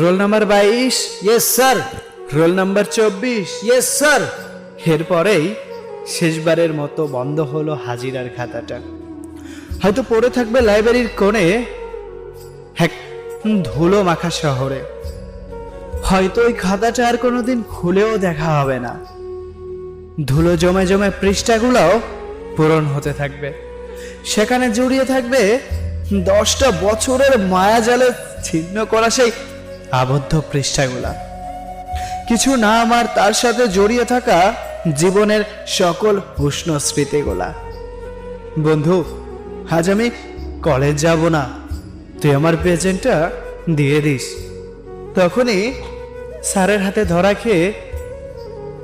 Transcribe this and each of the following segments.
Roll number 22। Yes sir. Roll number 24। Yes sir. এরপরেই শেষবারের মতো বন্ধ হলো হাজিরার খাতাটা। হয়তো পড়ে থাকবে লাইব্রেরির কোণে এক ধুলো মাখা শহরে। হয়তো ওই খাতাটা আর কোনোদিন খুলেও দেখা হবে না। ধুলো জমে জমে পৃষ্ঠাগুলোও পূরণ হতে থাকবে। সেখানে জড়িয়ে থাকবে 10টা বছরের মায়াজালে ছিন্ন করা সেই আবদ্ধ পৃষ্ঠাগুলা। কিছু নাম আর তার সাথে জড়িয়ে থাকা জীবনের সকল উষ্ণ স্মৃতিগুলা। বন্ধু, আজ আমি কলেজ যাব না, তুই আমার প্রেজেন্টটা দিয়ে দিস। তখনই স্যারের হাতে ধরা খেয়ে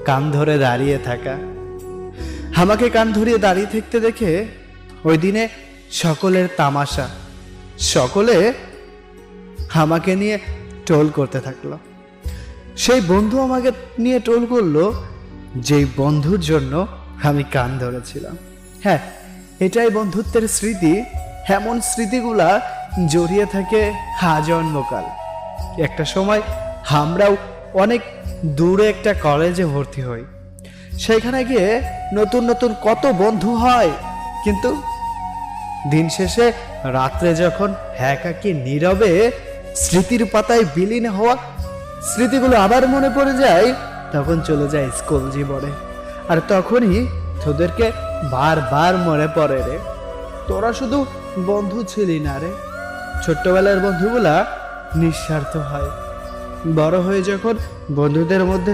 কান ধরে দাঁড়িয়ে থাকা। আমাকে কান ধরিয়ে দাঁড়িয়ে থাকতে দেখে ওই দিনে সকলের তামাশা, সকলে আমাকে নিয়ে টোল করতে থাকলো। সেই বন্ধু আমাকে নিয়ে টোল করলো যেই বন্ধুর জন্য আমি কান ধরেছিলাম। হ্যাঁ, এটাই বন্ধুত্বের স্মৃতি। এমন স্মৃতিগুলা জড়িয়ে থাকে আজন্মকাল। একটা সময় আমরাও অনেক দূরে একটা কলেজে ভর্তি হই। সেখানে গিয়ে নতুন নতুন কত বন্ধু হয়, কিন্তু দিন শেষে রাত্রে যখন একাকী নীরবে স্মৃতির পাতায় বিলীন হওয়া স্মৃতিগুলো আবার মনে পড়ে যায়, তখন চলে যায় স্কুল জীবনে। আর তখনই তোদেরকে বারবার মনে পড়ে রে, তোরা শুধু বন্ধু ছিলি না রে। ছোট্টবেলার বন্ধুগুলা নিঃস্বার্থ হয়, বড় হয়ে যখন বন্ধুদের মধ্যে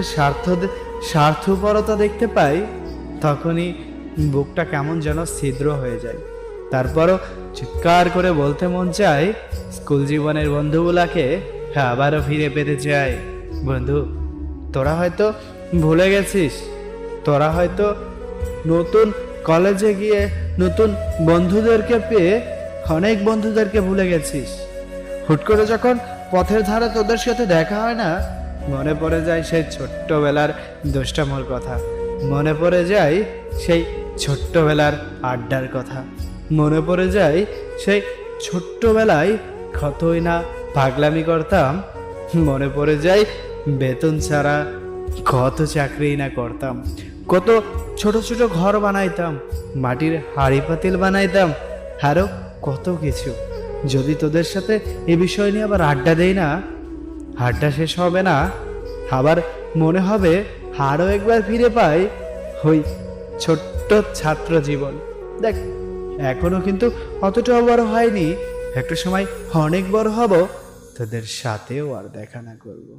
স্বার্থপরতা দেখতে পাই, তখনই বুকটা কেমন যেন ছিদ্র হয়ে যায়। তারপরও চিৎকার করে বলতে মন চায়, স্কুল জীবনের বন্ধুগুলাকে আবারও ফিরে পেতে চাই। বন্ধু, তোরা হয়তো ভুলে গেছিস, তোরা হয়তো নতুন কলেজে গিয়ে নতুন বন্ধুদেরকে পেয়ে অনেক বন্ধুদেরকে ভুলে গেছিস। হুট করে যখন পথের ধারে তোদের সাথে দেখা হয় না, মনে পড়ে যায় সেই ছোট্টবেলার দুষ্টামোর কথা, মনে পড়ে যায় সেই ছোট্টবেলার আড্ডার কথা, মনে পড়ে যায় সেই ছোট্টবেলায় কতই না পাগলামি করতাম, মনে পড়ে যায় বেতন ছাড়া কত চাকরি না করতাম, কত ছোট ছোট ঘর বানাইতাম, মাটির হাঁড়ি পাতিল বানাইতাম, আরো কত কিছু। যদি তোদের সাথে এই বিষয় নিয়ে আবার আড্ডা দেই না, আড্ডা শেষ হবে না, আবার মনে হবে আরো একবার ফিরে পাই ওই ছোট্ট ছাত্র জীবন। দেখ, এখনো কিন্তু অতটাও বড় হয়নি, একটা সময় অনেক বড় হব, তোদের সাথেও আর দেখা না করবো।